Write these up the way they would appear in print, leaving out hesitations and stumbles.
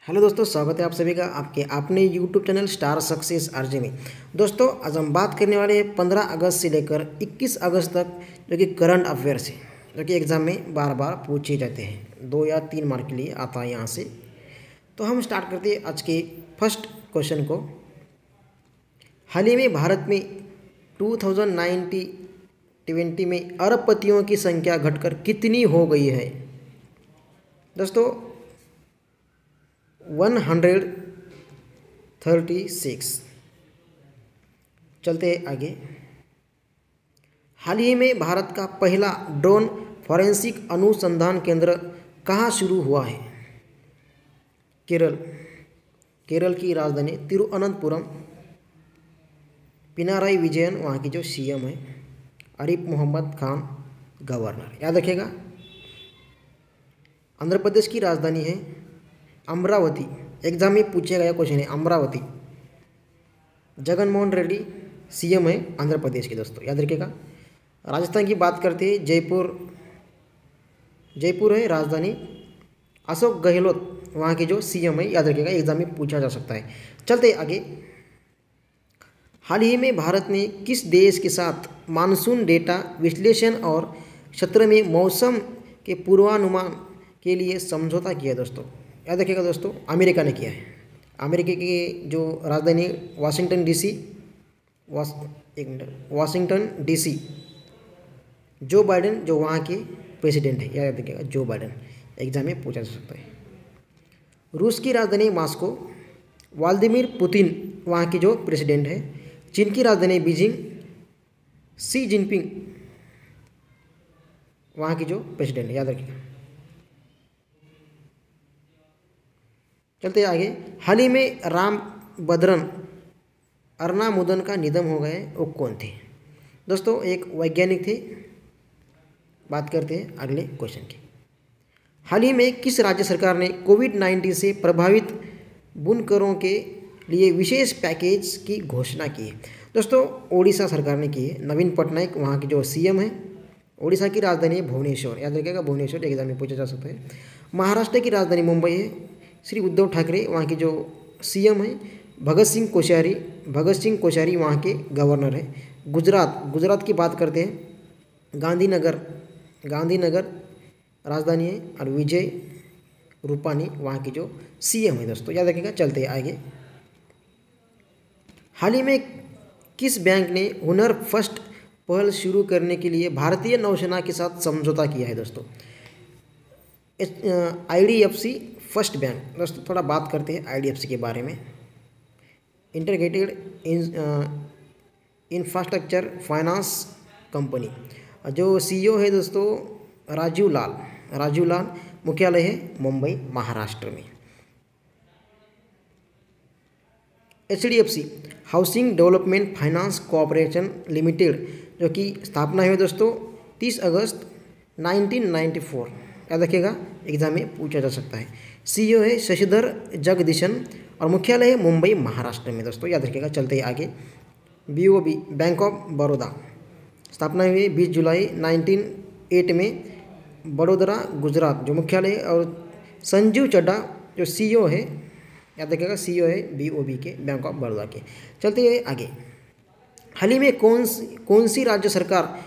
Hello दोस्तों, स्वागत है आप सभी का आपके अपने YouTube channel star success RJ में। दोस्तों आज हम बात करने वाले हैं 15 अगस्त से लेकर 21 अगस्त तक जो कि करंट अफेयर्स है, जो कि एग्ज़ाम में बार बार पूछे जाते हैं। 2 या 3 मार्क के लिए आता है यहाँ से। तो हम स्टार्ट करते हैं आज के फर्स्ट क्वेश्चन को। हाल ही में भारत में 2019-20 में अरबपतियों की संख्या घटकर कितनी हो गई है? दोस्तों 136। चलते हैं आगे। हाल ही में भारत का पहला ड्रोन फॉरेंसिक अनुसंधान केंद्र कहाँ शुरू हुआ है? केरल की राजधानी तिरुअनंतपुरम। पिनाराई विजयन वहाँ की जो सीएम है, आरिफ मोहम्मद खान गवर्नर, याद रखिएगा। आंध्र प्रदेश की राजधानी है अमरावती। एग्जाम में पूछा गया क्वेश्चन है अमरावती। जगन मोहन रेड्डी सीएम है आंध्र प्रदेश के, दोस्तों याद रखिएगा। राजस्थान की बात करते हैं जयपुर है राजधानी। अशोक गहलोत वहाँ के जो सीएम है, याद रखिएगा, एग्जाम में पूछा जा सकता है। चलते आगे। हाल ही में भारत ने किस देश के साथ मानसून डेटा विश्लेषण और क्षेत्र में मौसम के पूर्वानुमान के लिए समझौता किया? दोस्तों याद रखिएगा, दोस्तों अमेरिका ने किया है। अमेरिका की जो राजधानी वाशिंगटन डीसी, जो बाइडेन जो वहाँ के प्रेसिडेंट है, याद रखिएगा, जो बाइडेन, एग्जाम में पूछा जा सकता है। रूस की राजधानी मॉस्को। व्लादिमीर पुतिन वहाँ के जो प्रेसिडेंट है। चीन की राजधानी बीजिंग। शी जिनपिंग वहाँ की जो प्रेसिडेंट है, याद रखिएगा। चलते आगे। हाल ही में रामभद्रन अरनामुदन का निधन हो गए, वो कौन थे? दोस्तों एक वैज्ञानिक थे। बात करते हैं अगले क्वेश्चन की। हाल ही में किस राज्य सरकार ने कोविड-19 से प्रभावित बुनकरों के लिए विशेष पैकेज की घोषणा की है? दोस्तों ओडिशा सरकार ने की है। नवीन पटनायक वहाँ के जो सीएम है। ओडिशा की राजधानी भुवनेश्वर, याद रखिएगा, भुवनेश्वर, एग्जाम में पूछा जा सकता है। महाराष्ट्र की राजधानी मुंबई है। श्री उद्धव ठाकरे वहाँ के जो सीएम है। भगत सिंह कोश्यारी वहाँ के गवर्नर है। गुजरात की बात करते हैं। गांधीनगर राजधानी है। और विजय रूपानी वहाँ की जो सीएम है, दोस्तों याद रखिएगा। चलते हैं आगे। हाल ही में किस बैंक ने हुनर फर्स्ट पहल शुरू करने के लिए भारतीय नौसेना के साथ समझौता किया है? दोस्तों IDFC फर्स्ट बैंक। दोस्तों थोड़ा बात करते हैं IDFC के बारे में। Integrated infrastructure finance company. जो CEO है दोस्तों राजीव लाल। मुख्यालय है मुंबई, महाराष्ट्र में। HDFC housing development finance corporation limited, जो कि स्थापना हुई दोस्तों 30 अगस्त 1994, याद रखिएगा, एग्जाम में पूछा जा सकता है। CEO है शशिधर जगदीशन और मुख्यालय है मुंबई, महाराष्ट्र में, दोस्तों याद रखिएगा। चलते आगे। BOB बैंक ऑफ बड़ौदा, स्थापना हुई है 20 जुलाई 1908 में, बड़ोदरा, गुजरात, जो मुख्यालय है। और संजीव चड्डा जो CEO है, याद रखिएगा, CEO है BOB के, बैंक ऑफ बड़ौदा के। चलते हैं आगे। हाल ही में कौन सी राज्य सरकार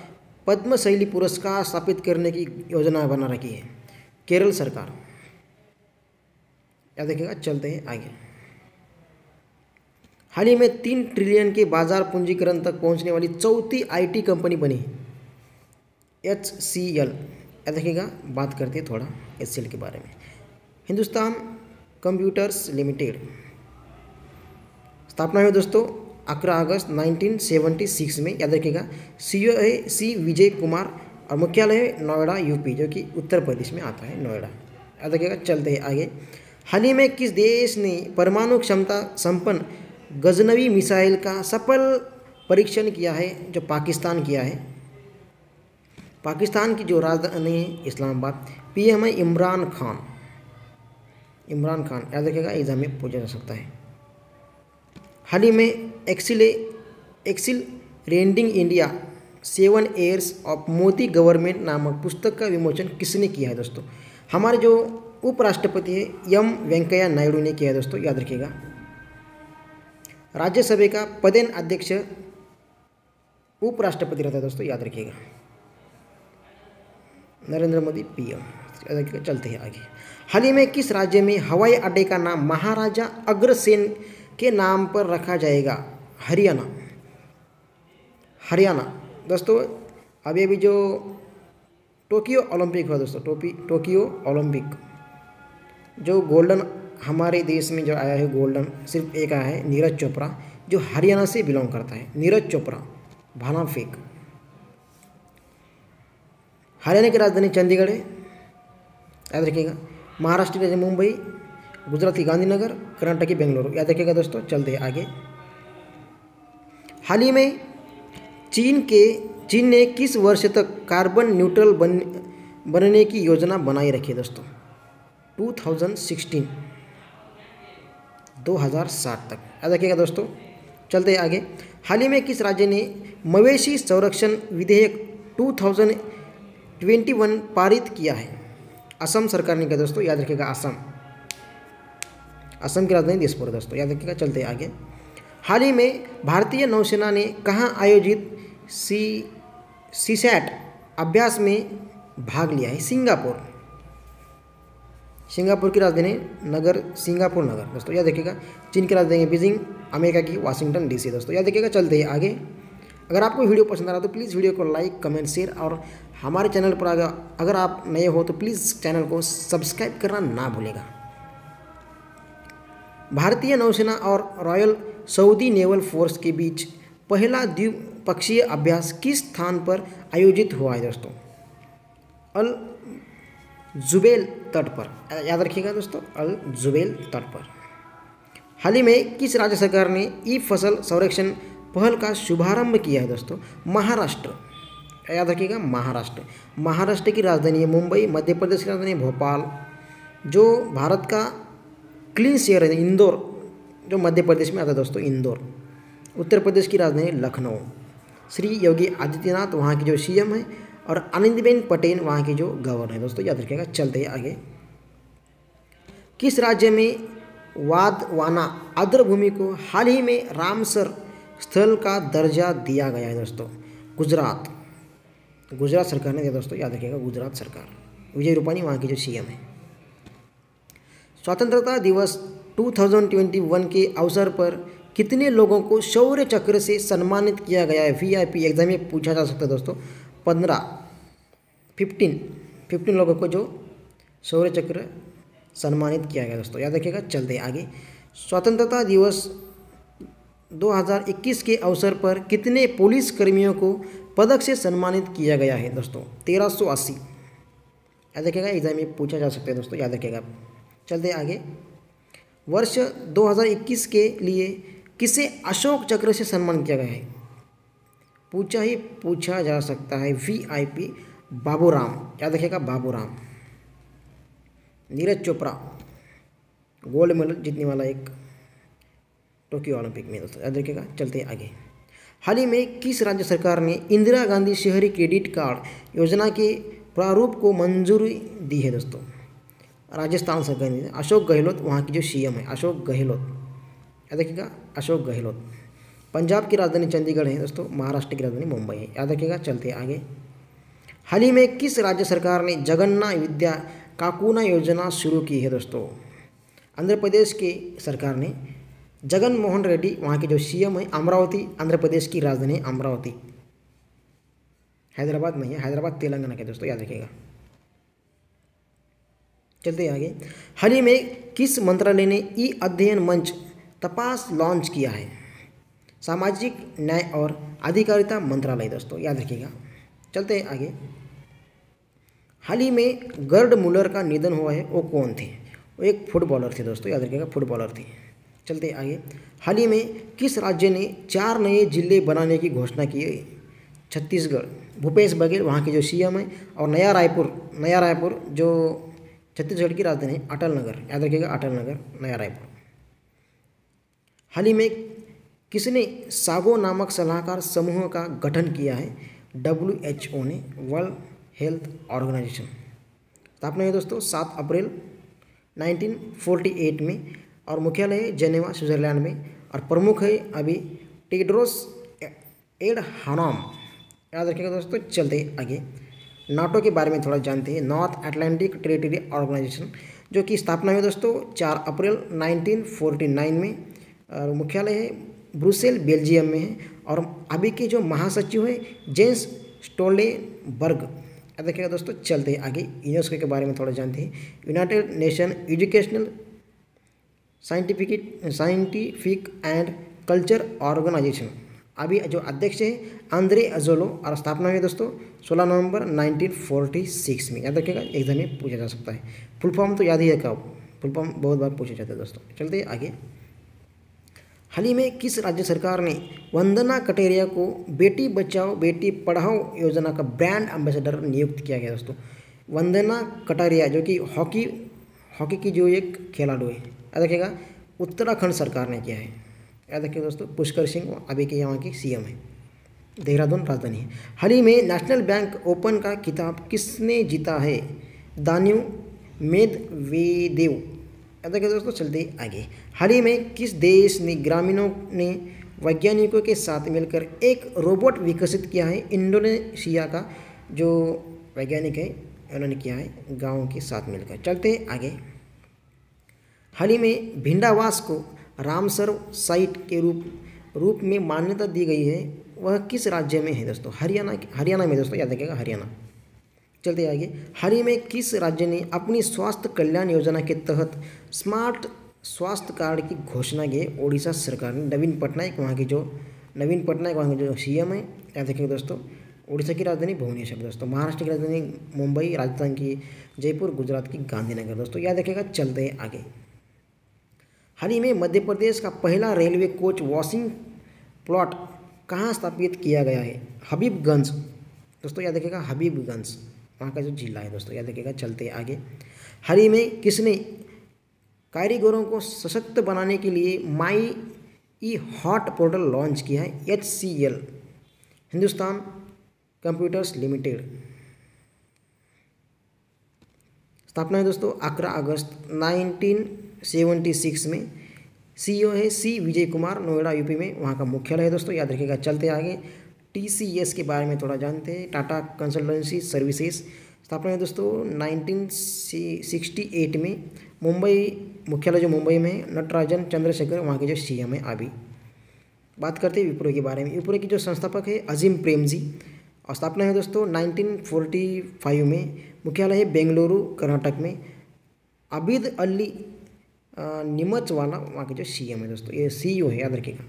पद्म शैली पुरस्कार स्थापित करने की योजना बना रखी है? केरल सरकार, याद रखिएगा। चलते हैं आगे। हाल ही में 3 ट्रिलियन के बाजार पूंजीकरण तक पहुंचने वाली चौथी IT कंपनी बनी है HCL, याद रखिएगा। बात करते हैं थोड़ा HCL के बारे में। हिंदुस्तान कंप्यूटर्स लिमिटेड, स्थापना हुई दोस्तों 11 अगस्त 1976 में, याद रखिएगा। CEO है C विजय कुमार और मुख्यालय है नोएडा, UP, जो कि उत्तर प्रदेश में आता है, नोएडा, याद रखिएगा। चलते हैं आगे। हाल ही में किस देश ने परमाणु क्षमता संपन्न गजनवी मिसाइल का सफल परीक्षण किया है? जो पाकिस्तान किया है। पाकिस्तान की जो राजधानी है इस्लामाबाद। PM है इमरान खान, याद रखिएगा, एग्जाम में पूछा जा सकता है। हाल ही में accelerating India 7 years of Modi government नामक पुस्तक का विमोचन किसने किया है? दोस्तों हमारे जो उपराष्ट्रपति है एम वेंकैया नायडू ने किया है दोस्तों, याद रखिएगा। राज्यसभा का पदेन अध्यक्ष उपराष्ट्रपति रहता है दोस्तों, याद रखिएगा। नरेंद्र मोदी पीएम। चलते हैं आगे। हाल ही में किस राज्य में हवाई अड्डे का नाम महाराजा अग्रसेन के नाम पर रखा जाएगा? हरियाणा। हरियाणा दोस्तों, अभी अभी जो टोक्यो ओलंपिक हुआ दोस्तों, टोक्यो ओलंपिक, जो गोल्डन हमारे देश में जो आया है, गोल्डन सिर्फ एक आया है, नीरज चोपड़ा, जो हरियाणा से बिलोंग करता है। नीरज चोपड़ा, भाला फेंक। हरियाणा की राजधानी चंडीगढ़ है, याद रखिएगा। महाराष्ट्र की राजधानी मुंबई, गुजरात की गांधीनगर, कर्नाटक की बेंगलुरु, याद रखिएगा दोस्तों। चलते हैं आगे। हाल ही में चीन ने किस वर्ष तक कार्बन न्यूट्रल बनने की योजना बनाई रखी है दोस्तों? 2060 तक, याद रखिएगा दोस्तों। चलते हैं आगे। हाल ही में किस राज्य ने मवेशी संरक्षण विधेयक 2021 पारित किया है? असम सरकार ने किया दोस्तों, याद रखिएगा। असम की राजधानी दिसपुर है दोस्तों, याद रखिएगा। चलते आगे। हाल ही में भारतीय नौसेना ने कहाँ आयोजित सीसैट अभ्यास में भाग लिया है? सिंगापुर की राजधानी नगर सिंगापुर नगर दोस्तों, याद रखिएगा। चीन की राजधानी बीजिंग, अमेरिका की वाशिंगटन डीसी दोस्तों, याद रखिएगा। चलते हैं आगे। अगर आपको वीडियो पसंद आ रहा तो प्लीज़ वीडियो को लाइक, कमेंट, शेयर, और हमारे चैनल पर अगर आप नए हो तो प्लीज़ चैनल को सब्सक्राइब करना ना भूलेगा। भारतीय नौसेना और रॉयल सऊदी नेवल फोर्स के बीच पहला द्विपक्षीय अभ्यास किस स्थान पर आयोजित हुआ है दोस्तों? अल जुबैल तट पर, याद रखिएगा दोस्तों। अल जुबैल तट पर। हाल ही में किस राज्य सरकार ने ई फसल संरक्षण पहल का शुभारंभ किया है दोस्तों? महाराष्ट्र, याद रखिएगा। महाराष्ट्र की राजधानी है मुंबई, मध्य प्रदेश की राजधानी भोपाल, जो भारत का क्लीन शहर है इंदौर, जो मध्य प्रदेश में आता है दोस्तों, इंदौर। उत्तर प्रदेश की राजधानी लखनऊ। श्री योगी आदित्यनाथ वहाँ की जो सीएम है, और आनंदीबेन पटेल वहाँ की जो गवर्नर है दोस्तों, याद रखिएगा। चलते हैं आगे। किस राज्य में वादवाना आर्द्रभूमि को हाल ही में रामसर स्थल का दर्जा दिया गया है दोस्तों? गुजरात सरकार ने दिया दोस्तों, याद रखिएगा। गुजरात सरकार, विजय रूपानी वहाँ की जो सीएम है। स्वतंत्रता दिवस 2021 के अवसर पर कितने लोगों को शौर्य चक्र से सम्मानित किया गया है? वीआईपी एग्जाम में पूछा जा सकता है दोस्तों। 15 लोगों को जो शौर्य चक्र सम्मानित किया गया दोस्तों, याद रखिएगा। चलते आगे। स्वतंत्रता दिवस 2021 के अवसर पर कितने पुलिस कर्मियों को पदक से सम्मानित किया गया है दोस्तों? 1380, याद रखिएगा। एग्जाम में पूछा जा सकता है दोस्तों, याद रखिएगा। चलते आगे। वर्ष 2021 के लिए किसे अशोक चक्र से सम्मानित किया गया है? पूछा जा सकता है। वीआईपी बाबूराम, याद रखिएगा। बाबूराम। नीरज चोपड़ा, गोल्ड मेडल जीतने वाला एक टोक्यो ओलंपिक में दोस्तों, याद रखिएगा। चलते आगे। हाल ही में किस राज्य सरकार ने इंदिरा गांधी शहरी क्रेडिट कार्ड योजना के प्रारूप को मंजूरी दी है दोस्तों? राजस्थान सरकार ने। अशोक गहलोत वहाँ की जो सीएम है, अशोक गहलोत, याद रखिएगा। अशोक गहलोत। पंजाब की राजधानी चंडीगढ़ है दोस्तों, महाराष्ट्र की राजधानी मुंबई है, याद रखिएगा। चलते आगे। हाल ही में किस राज्य सरकार ने जगन्ना विद्या काकुना योजना शुरू की है दोस्तों? आंध्र प्रदेश की सरकार ने। जगन मोहन रेड्डी वहाँ के जो सीएम है। अमरावती आंध्र प्रदेश की राजधानी, अमरावती। हैदराबाद नहीं है, हैदराबाद तेलंगाना के दोस्तों, याद रखिएगा। चलते आगे। हाल ही में किस मंत्रालय ने ई अध्ययन मंच तपास लॉन्च किया है? सामाजिक न्याय और अधिकारिता मंत्रालय दोस्तों, याद रखिएगा। चलते हैं आगे। हाल ही में गर्ड मुलर का निधन हुआ है, वो कौन थे? वो एक फुटबॉलर थे दोस्तों, याद रखिएगा। फुटबॉलर थे। चलते आगे। हाल ही में किस राज्य ने 4 नए जिले बनाने की घोषणा की है? छत्तीसगढ़। भूपेश बघेल वहाँ के जो सीएम है। और नया रायपुर जो छत्तीसगढ़ की राजधानी है, अटल नगर, याद रखिएगा। अटल नगर, नया रायपुर। हाल ही में किसने सागो नामक सलाहकार समूह का गठन किया है? WHO ने, वर्ल्ड हेल्थ ऑर्गेनाइजेशन। स्थापना है दोस्तों 7 अप्रैल 1948 में, और मुख्यालय है जेनेवा स्विट्जरलैंड में, और प्रमुख है अभी टेड्रोस एडहानॉम। याद रखिएगा दोस्तों। चलते आगे नाटो के बारे में थोड़ा जानते हैं। नॉर्थ अटलांटिक टेरिटरी ऑर्गेनाइजेशन, जो कि स्थापना हुई दोस्तों 4 अप्रैल 1949 में, और मुख्यालय है ब्रुसेल बेल्जियम में है, और अभी के जो महासचिव है जेंस स्टोल्टेनबर्ग। याद रखिएगा दोस्तों। चलते आगे यूनेस्को के बारे में थोड़ा जानते हैं। United Nation Educational Scientific and Culture Organization, अभी जो अध्यक्ष है आंद्रे अजोलो, और स्थापना हुई दोस्तों 16 नवंबर 1946 में। याद रखिएगा, एग्जाम में पूछा जा सकता है। फुल फॉर्म तो याद ही है, कब फुल फॉर्म बहुत बार पूछे जाते हैं दोस्तों। चलते आगे। हाल ही में किस राज्य सरकार ने वंदना कटारिया को बेटी बचाओ बेटी पढ़ाओ योजना का ब्रांड एम्बेसडर नियुक्त किया गया दोस्तों? वंदना कटारिया जो कि हॉकी की जो एक खिलाड़ू है, याद रखिएगा, उत्तराखंड सरकार ने किया है। याद रखिए दोस्तों। पुष्कर सिंह अभी के यहाँ की सीएम है, देहरादून राजधानी है। हाल ही में नेशनल बैंक ओपन का खिताब किसने जीता है? दानिव मेदवेदेव। याद रखिए दोस्तों। चलते आगे। हाल ही में किस देश ने ग्रामीणों ने वैज्ञानिकों के साथ मिलकर एक रोबोट विकसित किया है? इंडोनेशिया का जो वैज्ञानिक है उन्होंने किया है गाँव के साथ मिलकर। चलते आगे। हाल ही में भिंडावास को रामसर साइट के रूप में मान्यता दी गई है, वह किस राज्य में है दोस्तों? हरियाणा में दोस्तों। याद रखिएगा, हरियाणा। चलते आगे। हाल ही में किस राज्य ने अपनी स्वास्थ्य कल्याण योजना के तहत स्मार्ट स्वास्थ्य कार्ड की घोषणा की? ओडिशा सरकार ने। नवीन पटनायक वहाँ के जो सीएम है। याद रखिएगा दोस्तों। उड़ीसा की राजधानी भुवनेश्वर दोस्तों। महाराष्ट्र की राजधानी मुंबई, राजस्थान की जयपुर, गुजरात की गांधीनगर दोस्तों। याद रखिएगा। चलते हैं आगे। हाल ही में मध्य प्रदेश का पहला रेलवे कोच वॉशिंग प्लॉट कहाँ स्थापित किया गया है? हबीबगंज दोस्तों। याद रखिएगा, हबीबगंज वहाँ का जो जिला है दोस्तों। याद रखिएगा। चलते आगे। हाल ही में किसने कारीगरों को सशक्त बनाने के लिए माई ई हॉट पोर्टल लॉन्च किया है? HCL, Hindustan computers limited. स्थापना है दोस्तों 11 अगस्त 1976 में। CEO है C विजय कुमार, नोएडा यूपी में वहाँ का मुख्यालय है दोस्तों। याद रखिएगा। चलते आगे। TCS के बारे में थोड़ा जानते हैं। Tata consultancy services. स्थापना है दोस्तों 1968 में। मुख्यालय जो मुंबई में, नटराजन चंद्रशेखर वहाँ के जो CM है अभी। बात करते हैं विप्रो के बारे में। विप्रो की जो संस्थापक है अजीम प्रेमजी, और स्थापना है दोस्तों 1945 में। मुख्यालय है बेंगलुरु कर्नाटक में। आबिद अली निमचवाला वहाँ के जो CM है दोस्तों। ये CEO है, याद रखिएगा।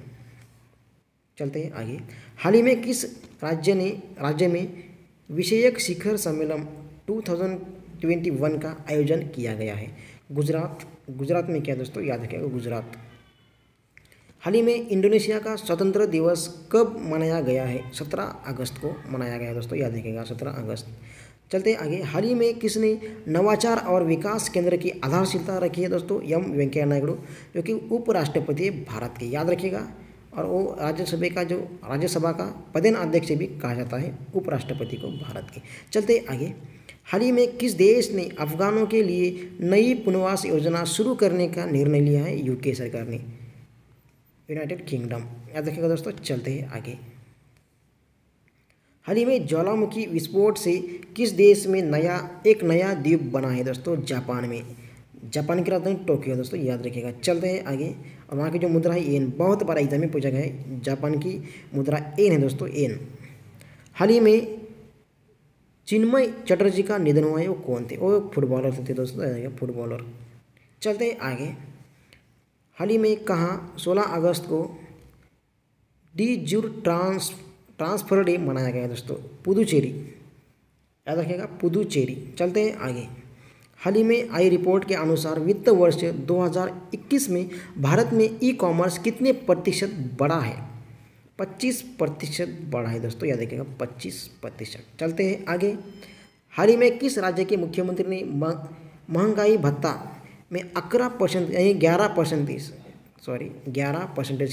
चलते हैं आगे। हाल ही में किस राज्य में विषयक शिखर सम्मेलन 2021 का आयोजन किया गया है? गुजरात में क्या दोस्तों? याद रखिएगा, गुजरात। हाल ही में इंडोनेशिया का स्वतंत्र दिवस कब मनाया गया है? 17 अगस्त को मनाया गया दोस्तों। याद रखिएगा, 17 अगस्त। चलते आगे। हाल ही में किसने नवाचार और विकास केंद्र की आधारशिला रखी है दोस्तों? M वेंकैया नायडू, जो कि उपराष्ट्रपति है भारत के। याद रखिएगा। और वो राज्यसभा का पदेन अध्यक्ष भी कहा जाता है उपराष्ट्रपति को भारत के। चलते आगे। हाल ही में किस देश ने अफगानों के लिए नई पुनर्वास योजना शुरू करने का निर्णय लिया है? UK सरकार ने, यूनाइटेड किंगडम। याद रखिएगा दोस्तों। चलते हैं आगे। हाल ही में ज्वालामुखी विस्फोट से किस देश में एक नया द्वीप बना है दोस्तों? जापान में। जापान की राजधानी टोक्यो दोस्तों। याद रखिएगा। चलते हैं आगे। और वहाँ की जो मुद्रा है येन, बहुत बार एग्जाम में पूछा गया है। जापान की मुद्रा येन है दोस्तों, येन। हाल ही में चिन्मय चटर्जी का निधन हुआ है, वो कौन थे? वो फुटबॉलर थे दोस्तों, फुटबॉलर। चलते हैं आगे। हाल ही में कहाँ 16 अगस्त को डी जूर ट्रांसफर डे मनाया गया है दोस्तों? पुदुचेरी। याद रखिएगा, पुदुचेरी। चलते हैं आगे। हाल ही में आई रिपोर्ट के अनुसार वित्त वर्ष 2021 में भारत में ई-कॉमर्स कितने प्रतिशत बढ़ा है? 25% बढ़ा है दोस्तों। याद रखिएगा, 25%। चलते हैं आगे। हाल ही में किस राज्य के मुख्यमंत्री ने महंगाई भत्ता में 11% यानी 11%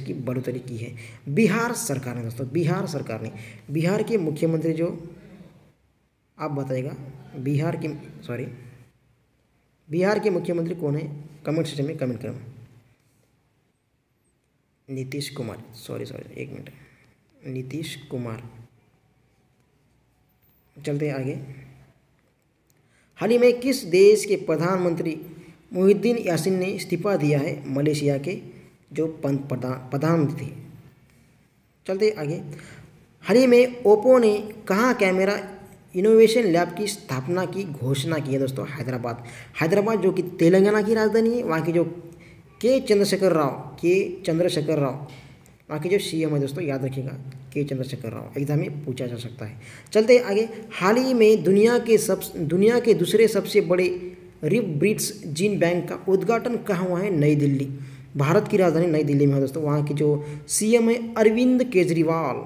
की बढ़ोतरी की है? बिहार सरकार ने दोस्तों, बिहार सरकार ने। बिहार के मुख्यमंत्री जो आप बताइएगा, बिहार के मुख्यमंत्री कौन है? कमेंट सेक्शन में कमेंट करो। नीतीश कुमार, सॉरी एक मिनट, नीतीश कुमार। चलते हैं आगे। हाल ही में किस देश के प्रधानमंत्री मुहिद्दीन यासीन ने इस्तीफा दिया है? मलेशिया के जो प्रधानमंत्री थे। चलते आगे। हाल ही में ओप्पो ने कहाँ कैमरा इनोवेशन लैब की स्थापना की घोषणा की है? दोस्तों हैदराबाद जो कि तेलंगाना की राजधानी है। वहाँ की जो के चंद्रशेखर राव वहाँ के जो सीएम है दोस्तों, याद रखिएगा, के चंद्रशेखर राव। एग्जाम में पूछा जा सकता है। चलते हैं आगे। हाल ही में दुनिया के दूसरे सबसे बड़े रिव ब्रिड्स जीन बैंक का उद्घाटन कहाँ हुआ है? नई दिल्ली, भारत की राजधानी नई दिल्ली में है दोस्तों। वहाँ की जो सीएम है अरविंद केजरीवाल,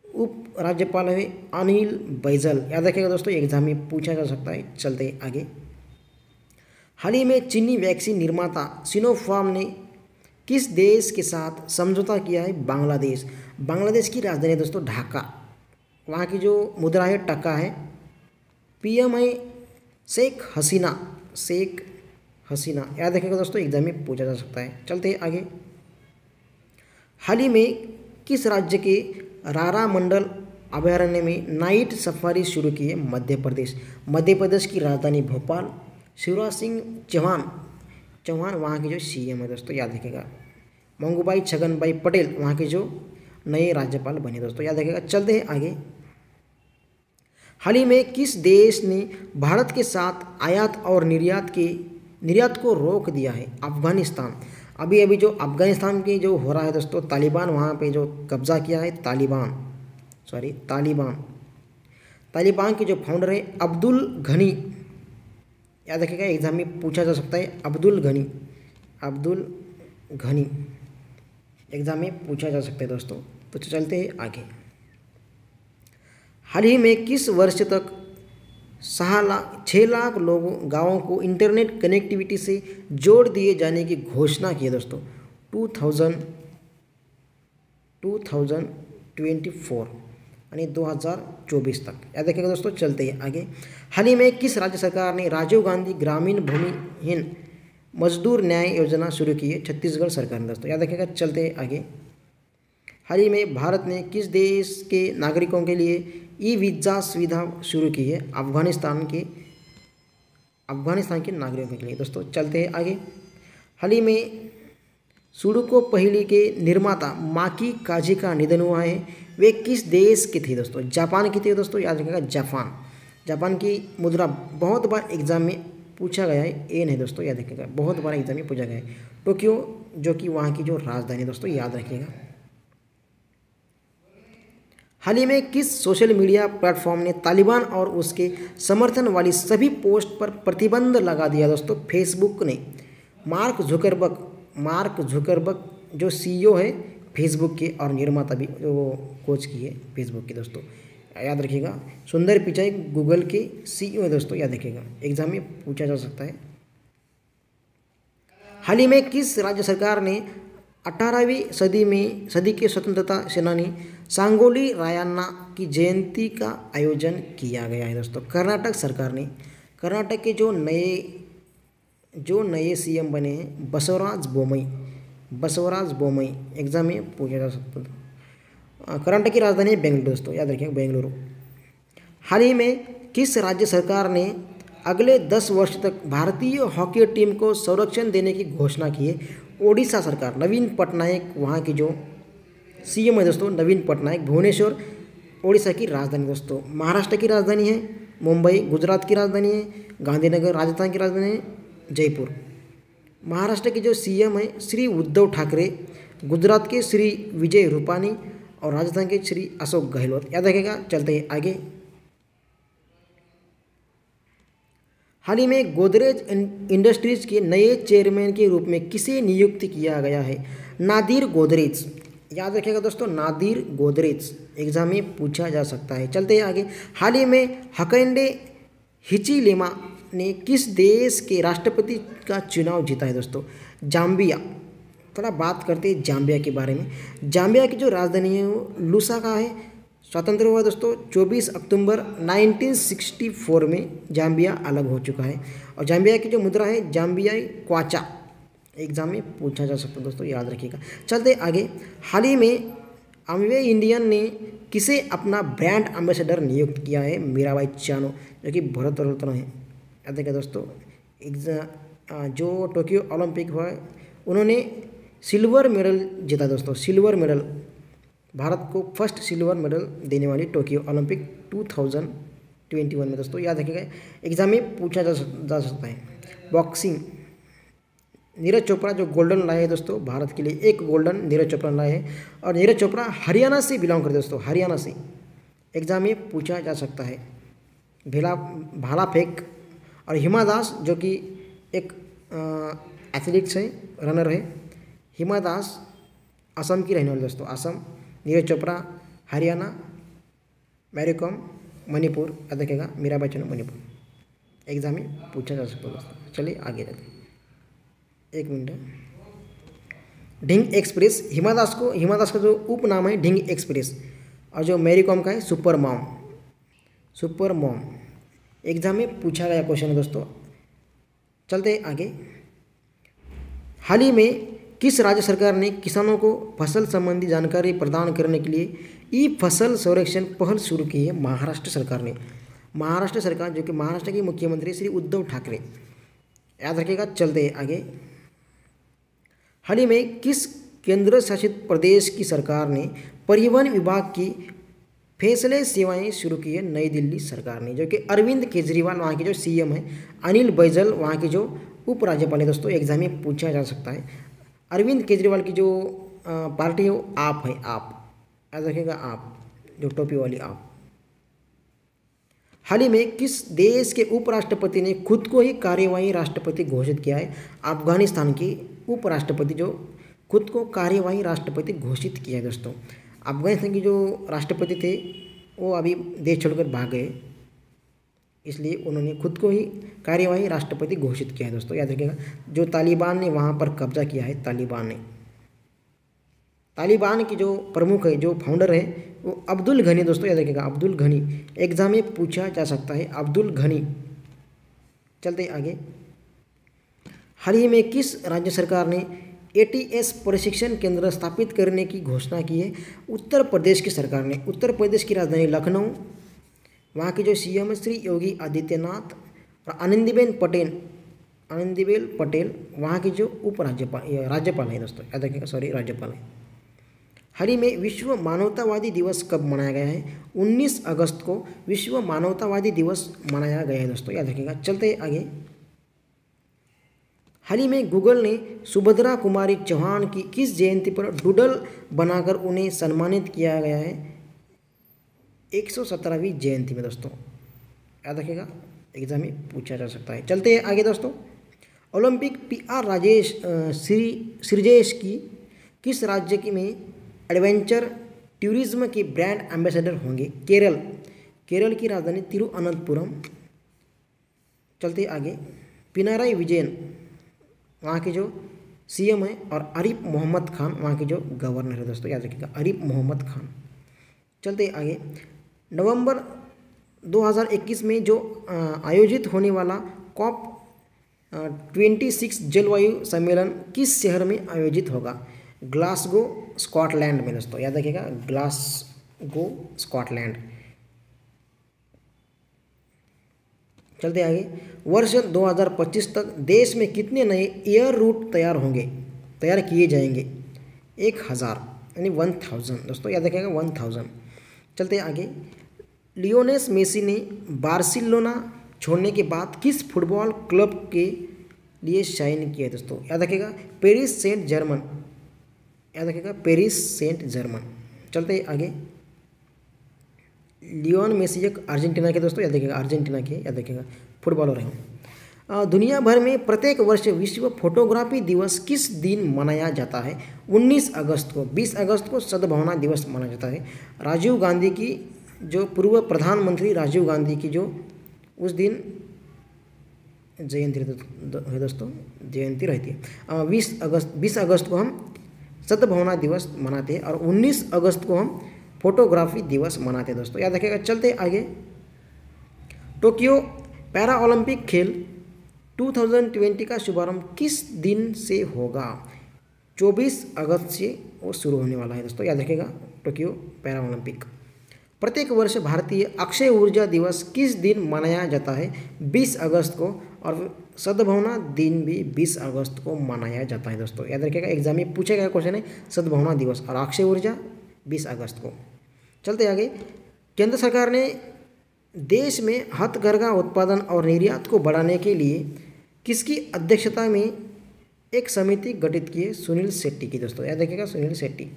उप राज्यपाल है अनिल बैजल। याद रखिएगा दोस्तों, एग्जाम में पूछा जा सकता है। चलते हैं आगे। हाल ही में चीनी वैक्सीन निर्माता सिनोफार्म ने किस देश के साथ समझौता किया है? बांग्लादेश की राजधानी दोस्तों ढाका। वहाँ की जो मुद्रा है टका है। पीएम है शेख हसीना। याद रखिएगा दोस्तों, एग्जाम में पूछा जा सकता है। चलते हैं आगे। हाल ही में किस राज्य के रारा मंडल अभयारण्य में नाइट सफारी शुरू की है? मध्य प्रदेश की राजधानी भोपाल। शिवराज सिंह चौहान वहाँ के जो सीएम है दोस्तों, याद रखिएगा। मंगूभाई छगनभाई पटेल वहाँ के जो नए राज्यपाल बने दोस्तों, याद रखिएगा। चलते हैं आगे। हाल ही में किस देश ने भारत के साथ आयात और निर्यात को रोक दिया है? अफगानिस्तान। अभी जो अफगानिस्तान की जो हो रहा है दोस्तों, तालिबान वहाँ पे जो कब्जा किया है, तालिबान के जो फाउंडर है अब्दुल घनी। याद रखिएगा, एग्जाम में पूछा जा सकता है। अब्दुल घनी एग्जाम में पूछा जा सकता है दोस्तों। तो चलते हैं आगे। हाल ही में किस वर्ष तक 6 लाख गाँवों को इंटरनेट कनेक्टिविटी से जोड़ दिए जाने की घोषणा की है दोस्तों? 2024 यानी 2024 तक। याद रखिएगा दोस्तों। चलते हैं आगे। हाल ही में किस राज्य सरकार ने राजीव गांधी ग्रामीण भूमिहीन मजदूर न्याय योजना शुरू की है? छत्तीसगढ़ सरकार ने दोस्तों, याद रखिएगा। चलते हैं आगे। हाल ही में भारत ने किस देश के नागरिकों के लिए ई वीज़ा सुविधा शुरू की है? अफगानिस्तान के नागरिकों के लिए दोस्तों। चलते हैं आगे। हाल ही में सुडोकू पहेली के निर्माता माकी काजी का निधन हुआ है। वे किस देश के थे दोस्तों? जापान की थे दोस्तों, याद रखिएगा। जापान की मुद्रा बहुत बार एग्जाम में पूछा गया है। ए नहीं दोस्तों, याद रखिएगा, बहुत बार एग्जाम में पूछा गया है। टोक्यो जो कि वहाँ की जो राजधानी दोस्तों, याद रखिएगा। हाल ही में किस सोशल मीडिया प्लेटफॉर्म ने तालिबान और उसके समर्थन वाली सभी पोस्ट पर प्रतिबंध लगा दिया दोस्तों? फेसबुक ने। मार्क जुकरबर्ग जो सीईओ है फेसबुक के और निर्माता भी वो कोच की है फेसबुक की दोस्तों, याद रखिएगा। सुंदर पिचाई गूगल के सीईओ है दोस्तों, याद रखिएगा, एग्जाम में पूछा जा सकता है। हाल ही में किस राज्य सरकार ने 18वीं सदी के स्वतंत्रता सेनानी सांगोली रायन्ना की जयंती का आयोजन किया गया है दोस्तों? कर्नाटक सरकार ने। कर्नाटक के जो नए सीएम बने हैं बसवराज बोमई, एग्जाम में पूछा जा सकता है। कर्नाटक की राजधानी बेंगलुरु दोस्तों, याद रखिएगा, बेंगलुरु। हाल ही में किस राज्य सरकार ने अगले 10 वर्ष तक भारतीय हॉकी टीम को संरक्षण देने की घोषणा की है? ओडिशा सरकार। नवीन पटनायक वहाँ की जो सीएम है दोस्तों, नवीन पटनायक। भुवनेश्वर ओडिशा की राजधानी दोस्तों। महाराष्ट्र की राजधानी है मुंबई। गुजरात की राजधानी है गांधीनगर। राजस्थान की राजधानी है जयपुर। महाराष्ट्र के जो सीएम है श्री उद्धव ठाकरे। गुजरात के श्री विजय रूपानी और राजस्थान के श्री अशोक गहलोत, याद रखेगा। चलते हैं आगे। हाल ही में गोदरेज इंडस्ट्रीज के नए चेयरमैन के रूप में किसे नियुक्त किया गया है? नादिर गोदरेज, याद रखिएगा दोस्तों, नादिर गोदरेज, एग्जाम में पूछा जा सकता है। चलते हैं आगे। हाल ही में हकैंडे हिचिलेमा ने किस देश के राष्ट्रपति का चुनाव जीता है दोस्तों? जाम्बिया। थोड़ा बात करते हैं जाम्बिया के बारे में। जाम्बिया की जो राजधानी है वो लुसाका है स्वतंत्र हुआ दोस्तों 24 अक्टूबर 1964 में जाम्बिया अलग हो चुका है। और जाम्बिया की जो मुद्रा है जाम्बियाई क्वाचा, एग्जाम में पूछा जा सकता है दोस्तों, याद रखिएगा। चलते आगे। हाल ही में अमवे इंडियन ने किसे अपना ब्रांड एम्बेसडर नियुक्त किया है? मीराबाई चानू, जो कि भारतरत्न है। याद रखिएगा दोस्तों, जो टोक्यो ओलंपिक हुआ उन्होंने सिल्वर मेडल जीता दोस्तों, सिल्वर मेडल, भारत को फर्स्ट सिल्वर मेडल देने वाली टोक्यो ओलंपिक 2021 में दोस्तों, याद रखिएगा। एग्जाम में पूछा जा सकता है। बॉक्सिंग, नीरज चोपड़ा जो गोल्डन लाए हैं दोस्तों भारत के लिए, एक गोल्डन नीरज चोपड़ा लाए हैं। और नीरज चोपड़ा हरियाणा से बिलोंग करते दोस्तों, हरियाणा से। एग्जाम में पूछा जा सकता है। भाला फेंक। और हिमा दास जो कि एक एथलीट्स है, रनर है। हिमा दास असम की रहने वाली दोस्तों, असम। नीरज चोपड़ा हरियाणा। मैरी कॉम मणिपुर, याद रखिएगा, मीराबाई चानू मणिपुर। एग्जाम में पूछा जा सकता है दोस्तों। चलिए आगे जाते हैं, एक मिनट। ढिंग एक्सप्रेस, हिमा दास का जो उपनाम है ढिंग एक्सप्रेस। और जो मैरी कॉम का है super mom, super mom. Exam में पूछा गया क्वेश्चन है दोस्तों। चलते आगे। हाल ही में किस राज्य सरकार ने किसानों को फसल संबंधी जानकारी प्रदान करने के लिए ई फसल सर्वेक्षण पहल शुरू की है? महाराष्ट्र सरकार ने। महाराष्ट्र सरकार, जो कि महाराष्ट्र के मुख्यमंत्री श्री उद्धव ठाकरे, याद रखिएगा। चलते आगे। हाल ही में किस केंद्र शासित प्रदेश की सरकार ने परिवहन विभाग की फैसले सेवाएं शुरू की है? नई दिल्ली सरकार ने, जो कि अरविंद केजरीवाल वहाँ के जो सीएम है, अनिल बैजल वहाँ के जो उपराज्यपाल है दोस्तों। एग्जाम में पूछा जा सकता है। अरविंद केजरीवाल की जो पार्टी है वो आप है, आप, याद रखिएगा, आप, जो टोपी वाली आप। हाल ही में किस देश के उपराष्ट्रपति ने खुद को ही कार्यवाही राष्ट्रपति घोषित किया है? अफगानिस्तान की उपराष्ट्रपति जो खुद को कार्यवाही राष्ट्रपति घोषित किया है दोस्तों। अफगानिस्तान के जो राष्ट्रपति थे वो अभी देश छोड़कर भाग गए, इसलिए उन्होंने खुद को ही कार्यवाही राष्ट्रपति घोषित किया है दोस्तों, याद रखिएगा। जो तालिबान ने वहाँ पर कब्जा किया है, तालिबान की जो प्रमुख है, जो फाउंडर है वो अब्दुल घनी दोस्तों, याद रखिएगा, अब्दुल घनी। एग्जाम में पूछा जा सकता है, अब्दुल घनी। चलते आगे। हाल ही में किस राज्य सरकार ने ATS प्रशिक्षण केंद्र स्थापित करने की घोषणा की है? उत्तर प्रदेश की सरकार ने। उत्तर प्रदेश की राजधानी लखनऊ, वहाँ के जो सीएम श्री योगी आदित्यनाथ और आनंदीबेन पटेल वहाँ के जो राज्यपाल है दोस्तों, याद रखिएगा, सॉरी, राज्यपाल है। हाल ही में विश्व मानवतावादी दिवस कब मनाया गया है? 19 अगस्त को विश्व मानवतावादी दिवस मनाया गया है दोस्तों, याद रखिएगा। चलते आगे। हाल ही में गूगल ने सुभद्रा कुमारी चौहान की किस जयंती पर डूडल बनाकर उन्हें सम्मानित किया गया है? 117वीं जयंती में दोस्तों, याद रखिएगा। एग्जाम में पूछा जा सकता है। चलते हैं आगे दोस्तों। ओलंपिक PR श्रीजेश की किस राज्य की में एडवेंचर टूरिज्म के ब्रांड एम्बेसडर होंगे? केरल की राजधानी तिरुअनंतपुरम। चलते आगे। पिनाराई विजयन वहाँ के जो सीएम है, और आरिफ मोहम्मद खान वहाँ के जो गवर्नर है दोस्तों, याद रखिएगा, आरिफ मोहम्मद खान। चलते आगे। नवंबर 2021 में जो आयोजित होने वाला COP26 जलवायु सम्मेलन किस शहर में आयोजित होगा? ग्लासगो, स्कॉटलैंड में दोस्तों, याद रखिएगा, ग्लासगो, स्कॉटलैंड। चलते आगे। वर्ष 2025 तक देश में कितने नए एयर रूट तैयार किए जाएंगे? 1000, यानी 1000 दोस्तों, याद रखिएगा, 1000। चलते आगे। लियोनेल मेसी ने बार्सिलोना छोड़ने के बाद किस फुटबॉल क्लब के लिए साइन किया दोस्तों? याद रखिएगा, पेरिस सेंट जर्मन, याद रखिएगा, पेरिस सेंट जर्मन। चलते आगे। लियोन मेसी एक अर्जेंटीना के दोस्तों, याद रखिएगा, अर्जेंटीना के, याद रखिएगा, फुटबॉलर हैं। दुनिया भर में प्रत्येक वर्ष विश्व फोटोग्राफी दिवस किस दिन मनाया जाता है? 19 अगस्त को। 20 अगस्त को सद्भावना दिवस मनाया जाता है। राजीव गांधी की जो पूर्व प्रधानमंत्री राजीव गांधी की जो उस दिन जयंती है दोस्तों, जयंती रहती है। 20 अगस्त को हम सद्भावना दिवस मनाते हैं, और 19 अगस्त को हम फोटोग्राफी दिवस मनाते हैं दोस्तों, याद रखिएगा। चलते आगे। टोक्यो पैरा ओलंपिक खेल 2020 का शुभारंभ किस दिन से होगा? 24 अगस्त से वो शुरू होने वाला है दोस्तों, याद रखिएगा। Tokyo para Olympic. प्रत्येक वर्ष भारतीय अक्षय ऊर्जा दिवस किस दिन मनाया जाता है? 20 अगस्त को, और सद्भावना दिन भी 20 अगस्त को मनाया जाता है दोस्तों, याद रखिएगा। एग्जाम में पूछा गया क्वेश्चन है सद्भावना दिवस, और अक्षय ऊर्जा 20 अगस्त को। चलते आगे। केंद्र सरकार ने देश में हथकरघा उत्पादन और निर्यात को बढ़ाने के लिए किसकी अध्यक्षता में एक समिति गठित की है? सुनील शेट्टी की दोस्तों, याद रखिएगा, सुनील शेट्टी।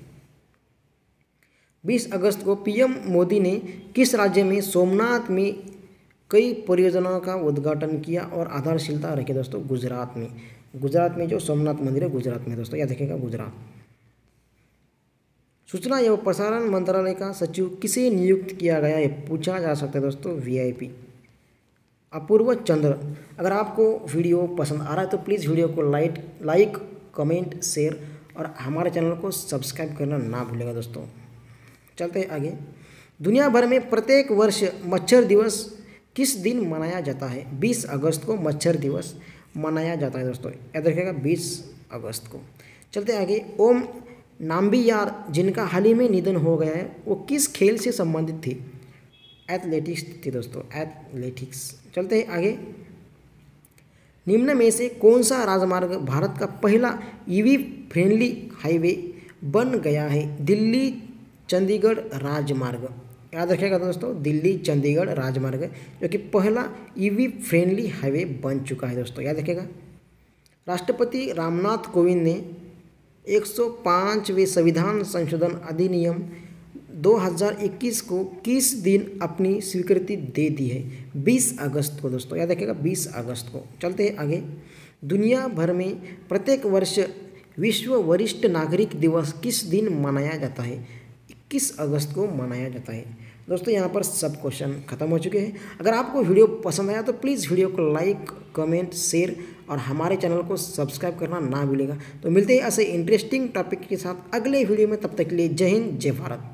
20 अगस्त को पीएम मोदी ने किस राज्य में सोमनाथ में कई परियोजनाओं का उद्घाटन किया और आधारशिला रखी दोस्तों? गुजरात में। गुजरात में जो सोमनाथ मंदिर है गुजरात में दोस्तों, याद रखिएगा, गुजरात। सूचना एवं प्रसारण मंत्रालय का सचिव किसे नियुक्त किया गया है? पूछा जा सकता है दोस्तों, वीआईपी अपूर्व चंद्र। अगर आपको वीडियो पसंद आ रहा है तो प्लीज़ वीडियो को लाइक कमेंट शेयर और हमारे चैनल को सब्सक्राइब करना ना भूलेगा दोस्तों। चलते हैं आगे। दुनिया भर में प्रत्येक वर्ष मच्छर दिवस किस दिन मनाया जाता है? 20 अगस्त को मच्छर दिवस मनाया जाता है दोस्तों, याद रखिएगा, 20 अगस्त को। चलते आगे। ओम नाम्बियार जिनका हाल ही में निधन हो गया है, वो किस खेल से संबंधित थी? एथलेटिक्स थी दोस्तों, एथलेटिक्स। चलते हैं आगे। निम्न में से कौन सा राजमार्ग भारत का पहला ईवी फ्रेंडली हाईवे बन गया है? दिल्ली चंडीगढ़ राजमार्ग, याद रखिएगा दोस्तों, दिल्ली चंडीगढ़ राजमार्ग जो कि पहला ईवी फ्रेंडली हाईवे बन चुका है दोस्तों, याद रखिएगा। राष्ट्रपति रामनाथ कोविंद ने 105वें संविधान संशोधन अधिनियम 2021 को किस दिन अपनी स्वीकृति दे दी है? 20 अगस्त को दोस्तों, याद रखिएगा, 20 अगस्त को। चलते हैं आगे। दुनिया भर में प्रत्येक वर्ष विश्व वरिष्ठ नागरिक दिवस किस दिन मनाया जाता है? 21 अगस्त को मनाया जाता है दोस्तों। यहाँ पर सब क्वेश्चन खत्म हो चुके हैं। अगर आपको वीडियो पसंद आया तो प्लीज़ वीडियो को लाइक कमेंट शेयर और हमारे चैनल को सब्सक्राइब करना ना भूलेगा। तो मिलते हैं ऐसे इंटरेस्टिंग टॉपिक के साथ अगले वीडियो में, तब तक के लिए जय हिंद जय भारत।